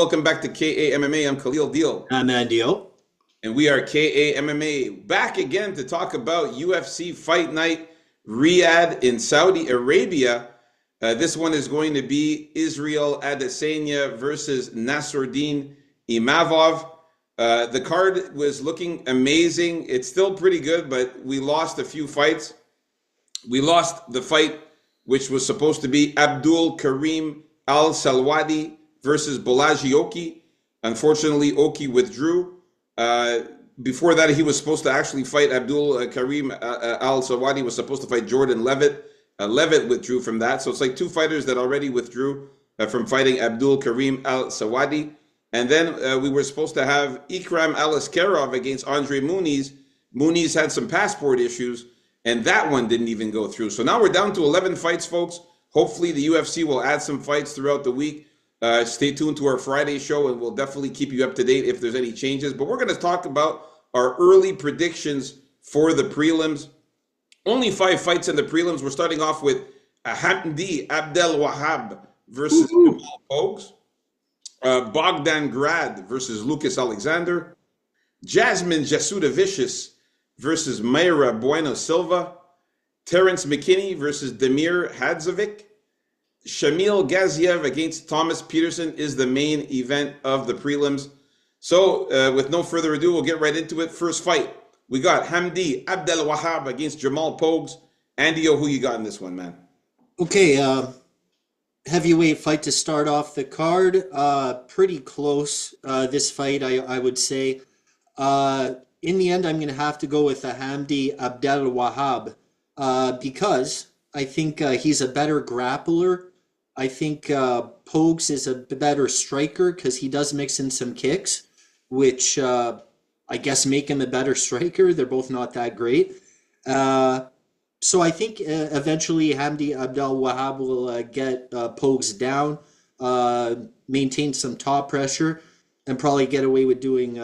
welcome back to KAMMA. I'm Khalil Deal, I'm Andio. and we are KAMMA back again to talk about UFC Fight Night Riyadh in Saudi Arabia. This one is going to be Israel Adesanya versus Nasruddin Imavov. The card was looking amazing. It's still pretty good, but we lost a few fights. We lost the fight, which was supposed to be Abdul Karim Al Salwadi versus Balaji Oki. Unfortunately, Oki withdrew. Before that, he was supposed to actually fight Abdul Karim Al Salwadi, was supposed to fight Jordan Levitt. Levitt withdrew from that. So it's like two fighters that already withdrew from fighting Abdul Karim Al Salwadi. And then we were supposed to have Ikram Aliskerov against Andre Muniz. Muniz had some passport issues, and that one didn't even go through. So now we're down to 11 fights, folks. Hopefully the UFC will add some fights throughout the week. Stay tuned to our Friday show, and we'll definitely keep you up to date if there's any changes. But we're going to talk about our early predictions for the prelims. Only 5 fights in the prelims. We're starting off with Hamdi Abdel Wahab versus Jamal Pogues. Bogdan Grad versus Lucas Alexander. Jasmine Jasudavicius versus Mayra Bueno Silva. Terrence McKinney versus Demir Hadzovic. Shamil Gaziev against Thomas Peterson is the main event of the prelims. So with no further ado, we'll get right into it. First fight, we got Hamdi Abdel Wahab against Jamal Pogues. Andy, who you got in this one, man? Okay, heavyweight fight to start off the card. Pretty close, this fight, I would say. In the end, I'm going to have to go with Hamdi Abdel Wahab because I think he's a better grappler. I think Pogues is a better striker because he does mix in some kicks, which I guess make him a better striker. They're both not that great. So I think eventually Hamdi Abdel Wahab will get Pogues down, maintain some top pressure, and probably get away with doing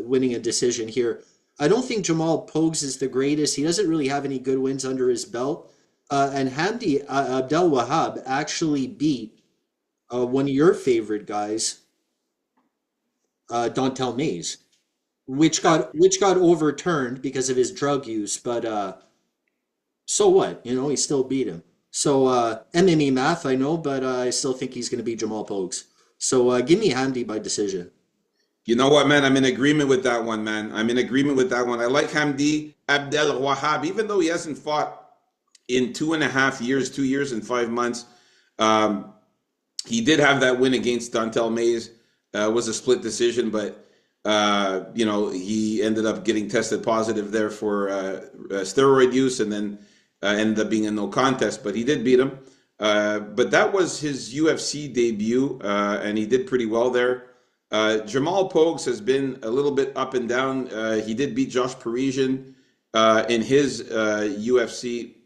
winning a decision here. I don't think Jamal Pogues is the greatest. He doesn't really have any good wins under his belt. And Hamdi Abdel Wahab actually beat one of your favorite guys, Dontel Mays, which got overturned because of his drug use. But so what? You know, he still beat him. So MMA math, I know, but I still think he's going to beat Jamal Pogues. So give me Hamdi by decision. You know what, man? I'm in agreement with that one, man. I'm in agreement with that one. I like Hamdi Abdel Wahab, even though he hasn't fought in 2.5 years, 2 years and 5 months. He did have that win against Dontel Mays. Was a split decision, but he ended up getting tested positive there for steroid use, and then ended up being a no contest. But he did beat him. But that was his UFC debut, and he did pretty well there. Jamal Pogues has been a little bit up and down. He did beat Josh Parisian in his UFC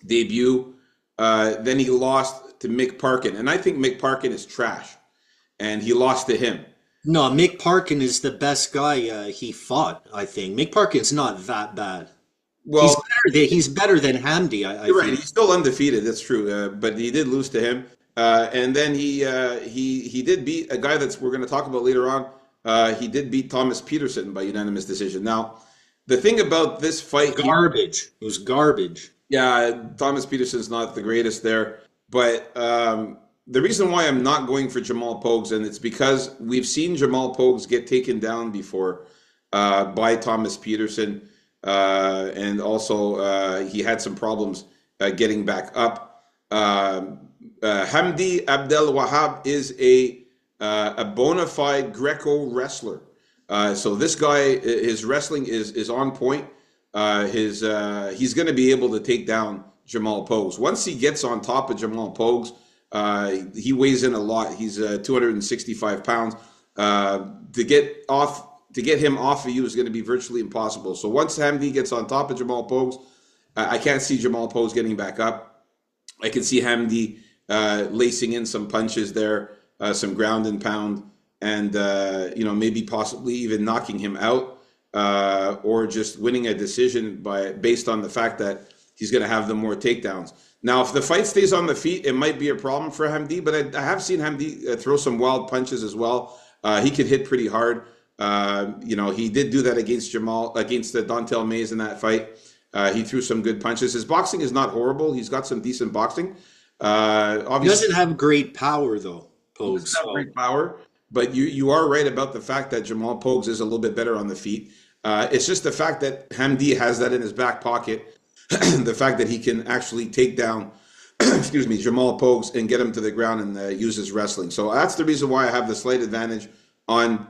debut. Then he lost to Mick Parkin, and I think Mick Parkin is trash, and he lost to him. No, Mick Parkin is the best guy he fought, I think. Mick Parkin's not that bad. Well, he's better than Hamdi, I you're think. right. He's still undefeated. That's true, but he did lose to him. And then he did beat a guy we're going to talk about later on. He did beat Thomas Peterson by unanimous decision. Now, the thing about this fight, Garbage. It was garbage. Yeah, Thomas Peterson's not the greatest there, but the reason why I'm not going for Jamal Pogues, and it's because we've seen Jamal Pogues get taken down before by Thomas Peterson, and also he had some problems getting back up. Hamdi Abdel Wahab is a bona fide Greco wrestler. So this guy, his wrestling is on point. He's going to be able to take down Jamal Pogues. Once he gets on top of Jamal Pogues, he weighs in a lot. He's 265 pounds. To get him off of you is going to be virtually impossible. So once Hamdi gets on top of Jamal Pogues, I can't see Jamal Pogues getting back up. I can see Hamdi lacing in some punches there, some ground and pound, and maybe possibly even knocking him out, or just winning a decision based on the fact that he's going to have the more takedowns. Now, if the fight stays on the feet, it might be a problem for Hamdi, but I have seen Hamdi throw some wild punches as well. He could hit pretty hard. He did do that against the Dontel Mays in that fight. He threw some good punches. His boxing is not horrible. He's got some decent boxing. He Obviously, doesn't have great power though, he doesn't Pogues. have great power, but you are right about the fact that Jamal Pogues is a little bit better on the feet. It's just the fact that Hamdi has that in his back pocket. The fact that he can actually take down, excuse me, Jamal Pogues and get him to the ground and use his wrestling. So that's the reason why I have the slight advantage on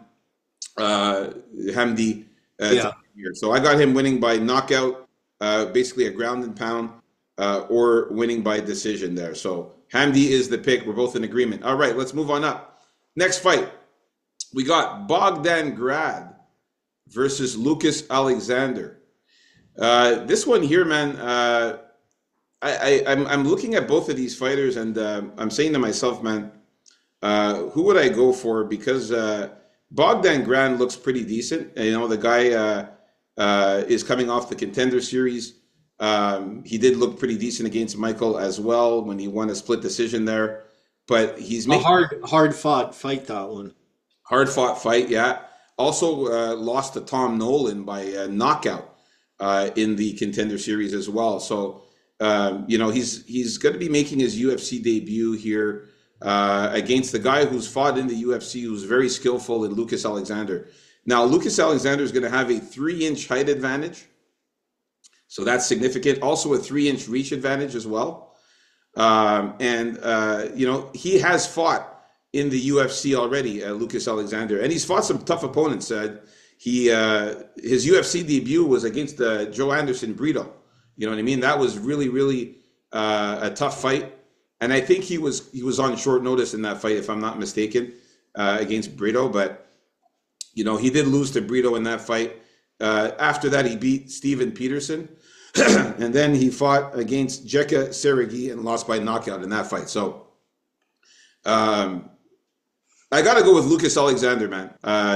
Hamdi Yeah. here. So I got him winning by knockout, basically a ground and pound, or winning by decision there. So Hamdi is the pick. We're both in agreement. All right, let's move on up. Next fight, we got Bogdan Grad versus Lucas Alexander. This one here, man, I'm looking at both of these fighters and I'm saying to myself, man, who would I go for? Because Bogdan Grad looks pretty decent. The guy is coming off the Contender Series. He did look pretty decent against Michael as well when he won a split decision there. But he's A making hard fought fight, that one. hard fought fight, yeah. Also lost to Tom Nolan by knockout in the Contender Series as well. So he's going to be making his UFC debut here against the guy who's fought in the UFC, who's very skillful, in Lucas Alexander. Now, Lucas Alexander is going to have a 3-inch height advantage, so that's significant. Also, a 3-inch reach advantage as well. He has fought in the UFC already, Lucas Alexander, and he's fought some tough opponents. His UFC debut was against Joe Anderson Brito. You know what I mean? That was really, really a tough fight, and I think he was on short notice in that fight, if I'm not mistaken, against Brito. But he did lose to Brito in that fight. After that, he beat Steven Peterson, and then he fought against Jekka Seregi and lost by knockout in that fight. So I got to go with Lucas Alexander, man.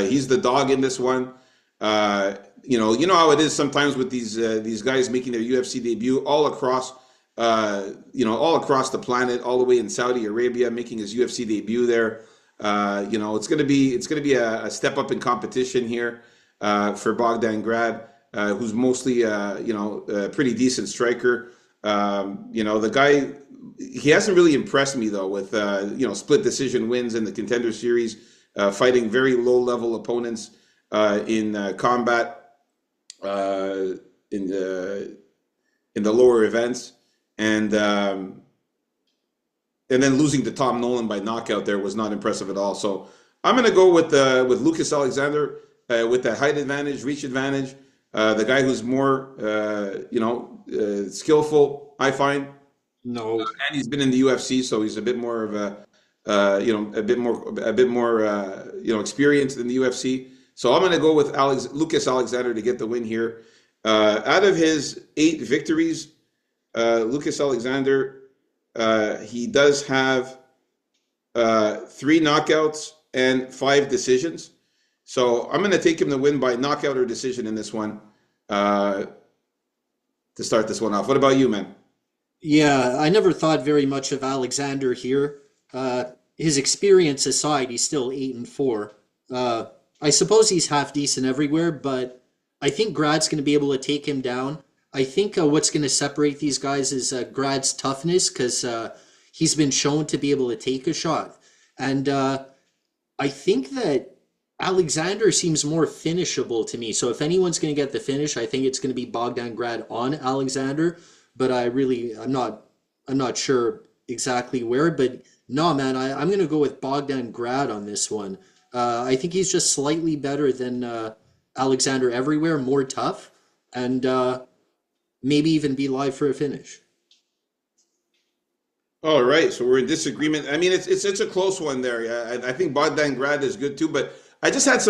He's the dog in this one. You know how it is sometimes with these guys making their UFC debut all across the planet, all the way in Saudi Arabia, making his UFC debut there. It's gonna be a step up in competition here for Bogdan Grad, who's mostly a pretty decent striker. The guy, he hasn't really impressed me though with split decision wins in the Contender Series, fighting very low level opponents in combat in the lower events, and then losing to Tom Nolan by knockout there was not impressive at all. So I'm going to go with Lucas Alexander with that height advantage, reach advantage. The guy who's more skillful, I find. No. And he's been in the UFC, so he's a bit more of a bit more experienced in the UFC. So I'm going to go with Lucas Alexander to get the win here. Out of his 8 victories, Lucas Alexander, he does have 3 knockouts and 5 decisions. So I'm going to take him to win by knockout or decision in this one to start this one off. What about you, man? Yeah, I never thought very much of Alexander here. His experience aside, he's still 8-4. I suppose he's half decent everywhere, but I think Grad's going to be able to take him down. I think what's going to separate these guys is Grad's toughness, because he's been shown to be able to take a shot. And I think that Alexander seems more finishable to me. So if anyone's going to get the finish, I think it's going to be Bogdan Grad on Alexander. But I'm not sure exactly where. But no, man, I'm going to go with Bogdan Grad on this one. I think he's just slightly better than Alexander everywhere, more tough, and maybe even be live for a finish. All right, so we're in disagreement. I mean, it's a close one there. Yeah, I think Bogdan Grad is good too, but I just had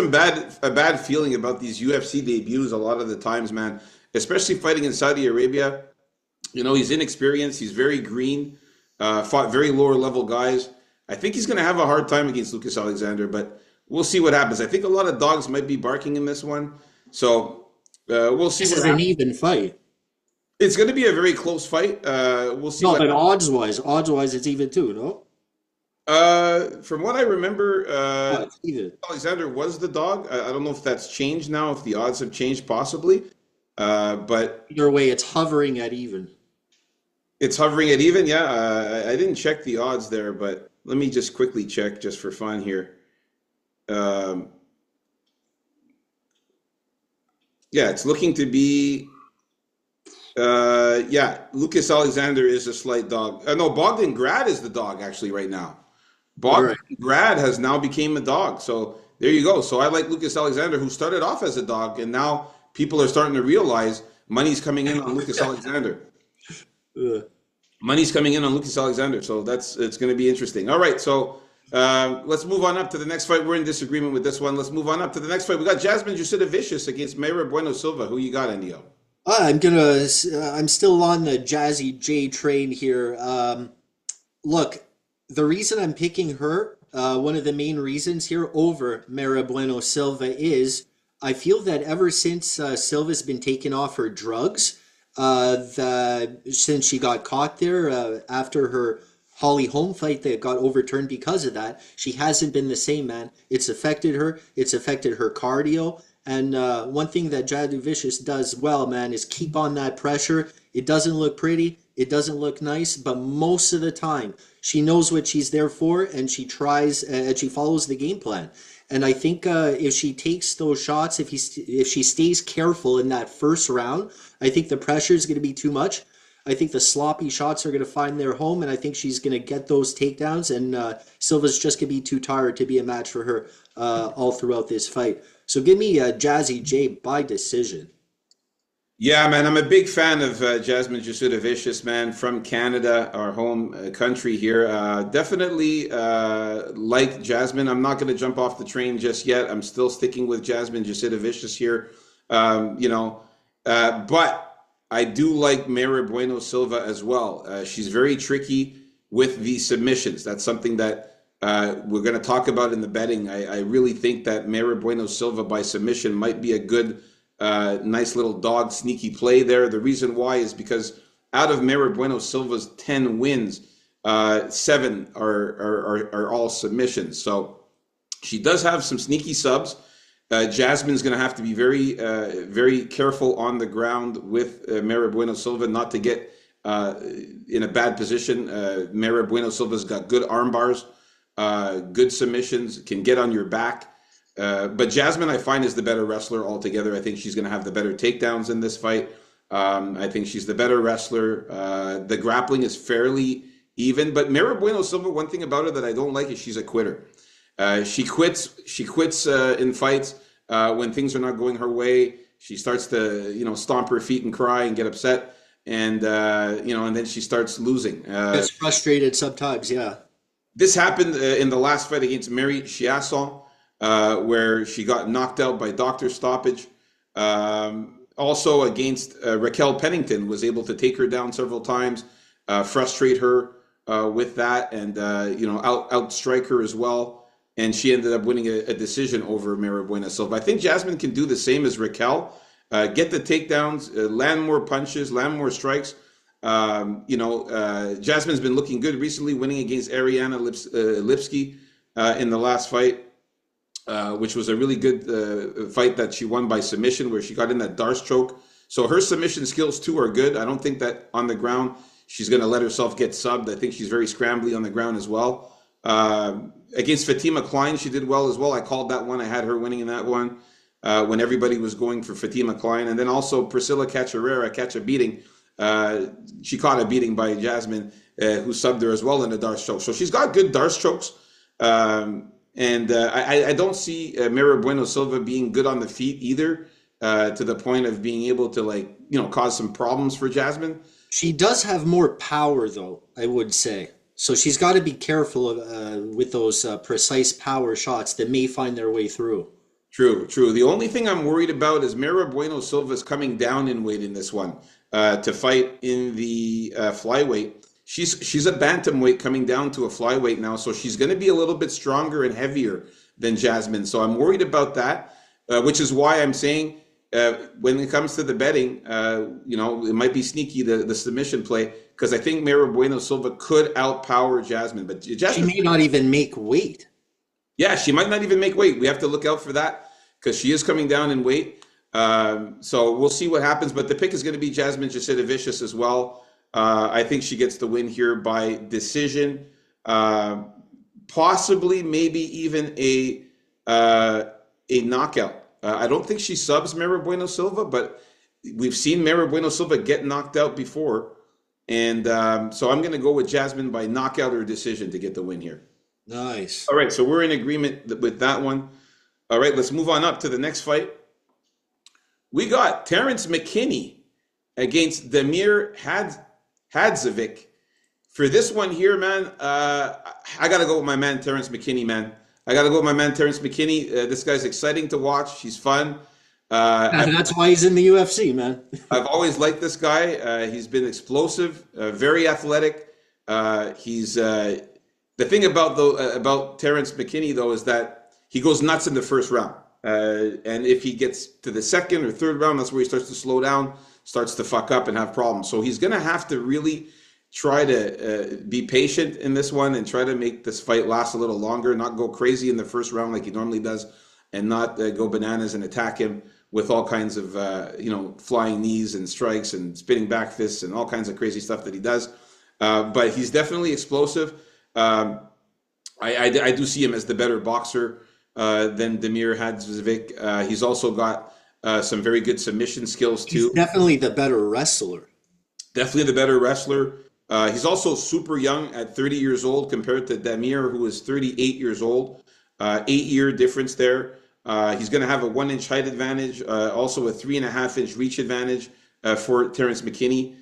a bad feeling about these UFC debuts a lot of the times, man. Especially fighting in Saudi Arabia. He's inexperienced. He's very green. Fought very lower level guys. I think he's going to have a hard time against Lucas Alexander, but we'll see what happens. I think a lot of dogs might be barking in this one, so we'll see This what is an happens. even fight. It's going to be a very close fight. We'll see No, what. but odds-wise, it's even too, no? From what I remember, Oh, it's even. Alexander was the dog. I don't know if that's changed now, if the odds have changed, possibly. But Either way, it's hovering at even. it's hovering at even. Yeah, I didn't check the odds there, but let me just quickly check just for fun here. Um, yeah, it's looking to be. Yeah, Lucas Alexander is a slight dog. No, Bogdan Grad is the dog actually right now. All Bogdan right. Grad has now became a dog. So there you go. So I like Lucas Alexander, who started off as a dog, and now people are starting to realize money's coming in on Lucas Alexander. Uh, Money's coming in on Lucas Alexander. So it's going to be interesting. All right, so let's move on up to the next fight. We're in disagreement with this one. Let's move on up to the next fight. We got Jasmine Jusidovicius against Mayra Bueno Silva. Who you got, Andio? I'm still on the Jazzy J train here. Look, the reason I'm picking her, one of the main reasons here over Mara Bueno Silva is I feel that ever since Silva's been taken off her drugs, since she got caught there after her Holly Holm fight that got overturned because of that, she hasn't been the same, man. It's affected her. It's affected her cardio. And one thing that Jadovicius does well, man, is keep on that pressure. It doesn't look pretty. It doesn't look nice, but most of the time, she knows what she's there for, and she tries, and she follows the game plan. And I think if she takes those shots, if she stays careful in that first round, I think the pressure is going to be too much. I think the sloppy shots are going to find their home, and I think she's going to get those takedowns. And Silva's just going to be too tired to be a match for her all throughout this fight. So give me Jazzy J by decision. Yeah, man, I'm a big fan of Jasmine Jasudavicius, man, from Canada, our home country here. Definitely like Jasmine. I'm not going to jump off the train just yet. I'm still sticking with Jasmine Jasudavicius here. You know, but I do like Mayra Bueno Silva as well. She's very tricky with the submissions. That's something that we're going to talk about in the betting. I really think that Mayra Bueno Silva by submission might be a good nice little dog sneaky play there. The reason why is because out of Mayra Bueno Silva's 10 wins, 7 are all submissions. So she does have some sneaky subs. Jasmine's going to have to be very careful on the ground with Mayra Bueno Silva not to get in a bad position. Mayra Bueno Silva's got good arm bars, good submissions, can get on your back. But Jasmine, I find, is the better wrestler altogether. I think she's going to have the better takedowns in this fight. I think she's the better wrestler. The grappling is fairly even. But Mayra Bueno Silva, one thing about her that I don't like is she's a quitter. She quits. She quits in fights when things are not going her way. She starts to, stomp her feet and cry and get upset, and and then she starts losing. Gets frustrated sometimes, yeah. This happened in the last fight against Mary Chiasson. Where she got knocked out by doctor stoppage. Also against Raquel Pennington, was able to take her down several times, frustrate her with that, and outstrike her as well. And she ended up winning a decision over Mayra Bueno Silva. I think Jasmine can do the same as Raquel. Get the takedowns, land more punches, land more strikes. Jasmine's been looking good recently, winning against Ariana Lipski in the last fight. Which was a really good fight that she won by submission, where she got in that Darce choke. So her submission skills too are good. I don't think that on the ground she's going to let herself get subbed. I think she's very scrambly on the ground as well. Against Fatima Klein, she did well as well. I called that one. I had her winning in that one when everybody was going for Fatima Klein. And then also Priscilla Cachoeira catch a beating. She caught a beating by Jasmine, who subbed her as well in the Darce choke. So she's got good Darce chokes. And I don't see Mayra Bueno Silva being good on the feet either, to the point of being able to cause some problems for Jasmine. She does have more power, though, I would say. So she's got to be careful with those precise power shots that may find their way through. True. The only thing I'm worried about is Mayra Bueno Silva is coming down in weight in this one to fight in the flyweight. She's a bantamweight coming down to a flyweight now, so she's going to be a little bit stronger and heavier than Jasmine. So I'm worried about that, which is why I'm saying when it comes to the betting, it might be sneaky the submission play because I think Mara Bueno Silva could outpower Jasmine, but She Jasmine, may not even make weight. yeah, she might not even make weight. We have to look out for that because she is coming down in weight. So we'll see what happens. But the pick is going to be Jasmine Jasudavicius as well. I think she gets the win here by decision, possibly maybe even a knockout. I don't think she subs Mara Bueno Silva, but we've seen Mara Bueno Silva get knocked out before. And so I'm going to go with Jasmine by knockout or decision to get the win here. Nice. All right, so we're in agreement with that one. All right, let's move on up to the next fight. We got Terrence McKinney against Damir Hadzovic. For this one here, man, I got to go with my man, Terrence McKinney, man. I got to go with my man, Terrence McKinney. This guy's exciting to watch. He's fun. That's why he's in the UFC, man. I've always liked this guy. He's been explosive, very athletic. He's the thing about Terrence McKinney, though, is that he goes nuts in the first round. And if he gets to the second or third round, that's where he starts to slow down, starts to fuck up and have problems. So he's going to have to really try to be patient in this one and try to make this fight last a little longer, not go crazy in the first round like he normally does, and not go bananas and attack him with all kinds of, flying knees and strikes and spinning back fists and all kinds of crazy stuff that he does. But he's definitely explosive. I do see him as the better boxer than Damir Hadzovic. He's also got some very good submission skills too. He's definitely the better wrestler. Definitely the better wrestler. He's also super young at 30 years old compared to Damir, who is 38 years old. 8-year difference there. He's going to have a 1-inch height advantage, also a 3.5-inch reach advantage for Terrence McKinney,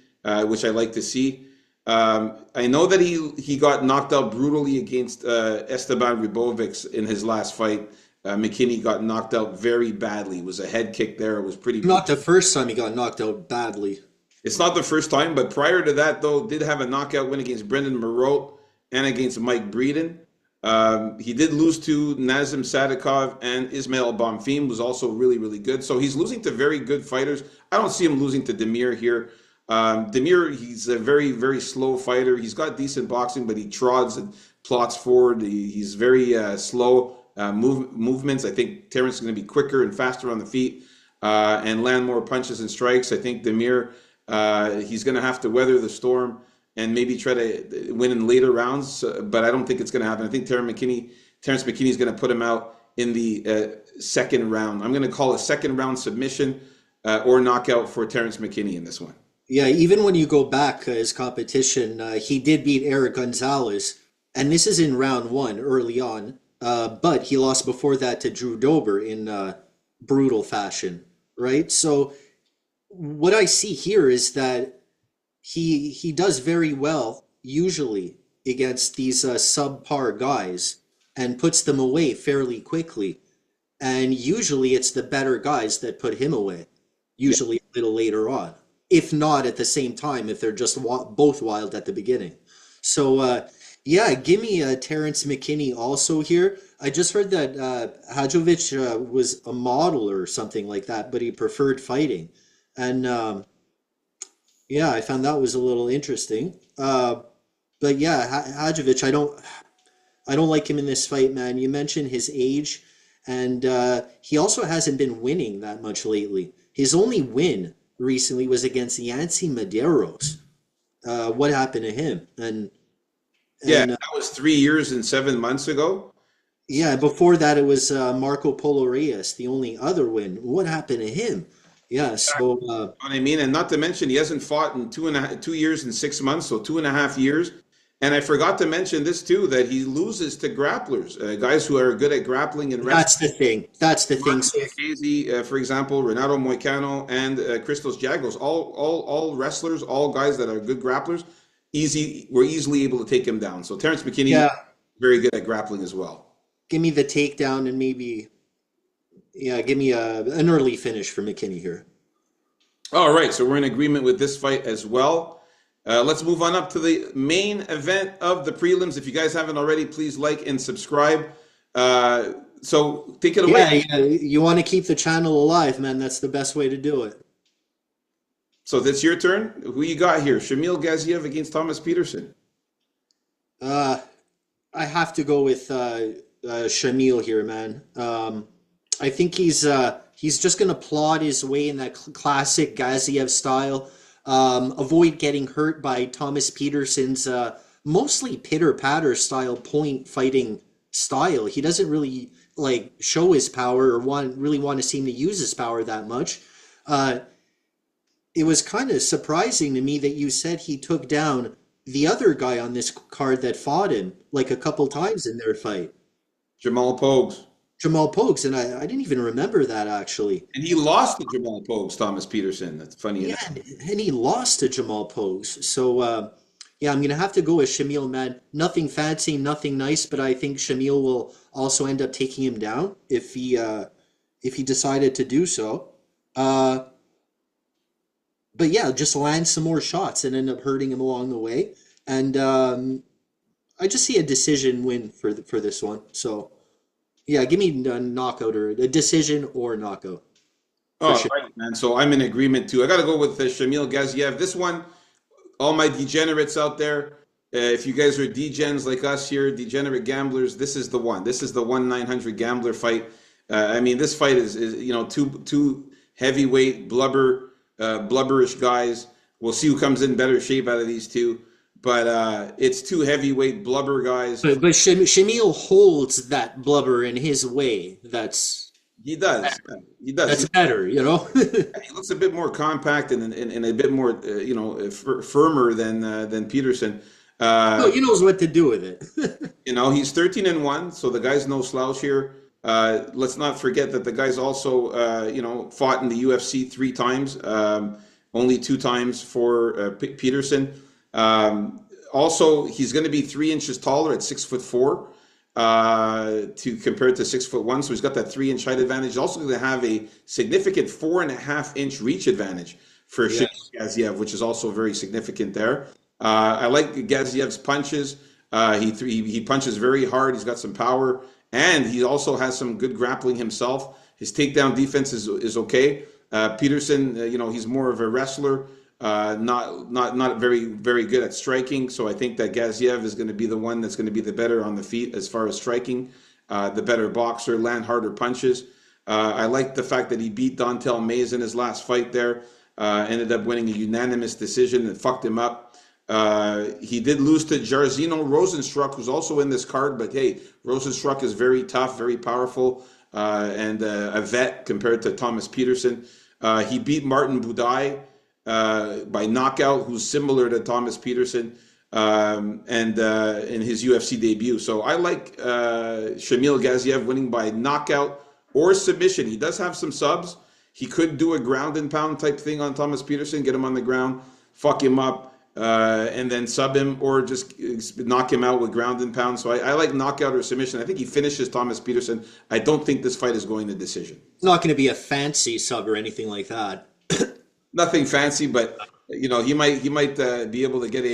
which I like to see. I know that he got knocked out brutally against Esteban Ribovics in his last fight. McKinney got knocked out very badly. It was a head kick there. It was pretty. Not the first time he got knocked out badly. It's not the first time, but prior to that, though, did have a knockout win against Brendan Moreau and against Mike Breeden. He did lose to Nazim Sadikov, and Ismail Bonfim was also really, really good. So he's losing to very good fighters. I don't see him losing to Damir here. Damir, he's a very, very slow fighter. He's got decent boxing, but he trots and plots forward. He's very slow movements. I think Terrence is going to be quicker and faster on the feet and land more punches and strikes. I think Damir, he's going to have to weather the storm and maybe try to win in later rounds, but I don't think it's going to happen. I think Terrence McKinney is going to put him out in the second round. I'm going to call a second round submission or knockout for Terrence McKinney in this one. Yeah, even when you go back his competition, he did beat Eric Gonzalez, and this is in round 1 early on, but he lost before that to Drew Dober in brutal fashion, right? So what I see here is that he does very well usually against these subpar guys and puts them away fairly quickly. And usually it's the better guys that put him away, usually a little later on, if not at the same time, if they're just both wild at the beginning. So, give me Terrence McKinney also here. I just heard that Hadzovic was a model or something like that, but he preferred fighting. And I found that was a little interesting. But yeah, Hadzovic, I don't like him in this fight, man. You mentioned his age, and he also hasn't been winning that much lately. His only win recently was against Yancy Medeiros. What happened to him? And that was 3 years and 7 months ago. Yeah, before that it was Marco Polo Reyes, the only other win. What happened to him? Yeah, so what I mean, and not to mention he hasn't fought in 2 years and 6 months, so 2.5 years. And I forgot to mention this too, that he loses to grapplers, guys who are good at grappling and wrestling. That's the thing. Casey, for example, Renato Moicano and Christos Giagos, all wrestlers, all guys that are good grapplers, were easily able to take him down. So Terrence McKinney, very good at grappling as well. Give me the takedown and maybe, give me an early finish for McKinney here. All right, so we're in agreement with this fight as well. Let's move on up to the main event of the prelims. If you guys haven't already, please like and subscribe. So take it away. Yeah, yeah, you want to keep the channel alive, man. That's the best way to do it. So that's your turn. Who you got here? Shamil Gaziev against Thomas Peterson. Uh, I have to go with Shamil here, man. I think he's just gonna plod his way in that classic Gaziev style. Avoid getting hurt by Thomas Peterson's mostly pitter patter style point fighting style. He doesn't really like show his power or want to seem to use his power that much. Uh, it was kind of surprising to me that you said he took down the other guy on this card that fought him like a couple times in their fight, Jamal Pogues. Jamal Pokes, and I didn't even remember that actually. And he lost to Jamal Pogues, Thomas Peterson. That's funny Yeah, enough. and he lost to Jamal Pokes. So yeah, I'm gonna have to go with Shamil, man. Nothing fancy, nothing nice, but I think Shamil will also end up taking him down if he decided to do so. Uh, but yeah, just land some more shots and end up hurting him along the way. And I just see a decision win for this one. So yeah, give me a knockout or a decision or knockout for Oh, sure. right, man. So I'm in agreement too. I got to go with Shamil Gaziev. This one, all my degenerates out there, if you guys are degens like us here, degenerate gamblers, this is the one. This is the 1-900 gambler fight. I mean, this fight is two heavyweight blubberish guys. We'll see who comes in better shape out of these two. But it's two heavyweight blubber guys. But Shamil holds that blubber in his way. He does. He does. That's better, you know. He looks a bit more compact and a bit more, firmer than Peterson. No, he knows what to do with it. He's 13-1, so the guy's no slouch here. Let's not forget that the guy's also, fought in the UFC 3 times, only 2 times for Peterson. Also, he's going to be 3 inches taller at 6'4", to compare to 6'1", so he's got that 3-inch height advantage. He's also going to have a significant 4.5-inch reach advantage for Yeah. Gaziev, which is also very significant there. I like Gaziev's punches. He punches very hard. He's got some power, and he also has some good grappling himself. His takedown defense is okay. Peterson, he's more of a wrestler, not very very good at striking. So I think that Gaziev is going to be the one that's going to be the better on the feet as far as striking, the better boxer, land harder punches. I like the fact that he beat Dontel Mays in his last fight there. Ended up winning a unanimous decision that fucked him up. He did lose to Jairzinho Rozenstruik, who's also in this card, but hey, Rozenstruik is very tough, very powerful, and a vet compared to Thomas Peterson. He beat Martin Budai by knockout, who's similar to Thomas Peterson, and in his UFC debut. So I like Shamil Gaziev winning by knockout or submission. He does have some subs. He could do a ground and pound type thing on Thomas Peterson, get him on the ground, fuck him up, and then sub him, or just knock him out with ground and pound. So I like knockout or submission. I think he finishes Thomas Peterson. I don't think this fight is going to decision. It's not going to be a fancy sub or anything like that. Nothing fancy, but he might be able to get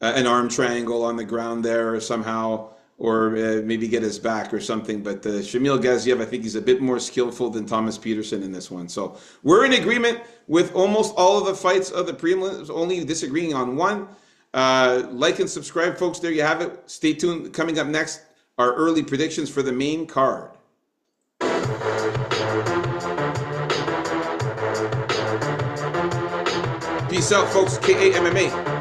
an arm triangle on the ground there or somehow, or maybe get his back or something. But Shamil Gaziev, I think he's a bit more skillful than Thomas Peterson in this one. So we're in agreement with almost all of the fights of the prelims, only disagreeing on one. Like and subscribe, folks. There you have it. Stay tuned. Coming up next, our early predictions for the main card. Peace out, folks. KAMMA.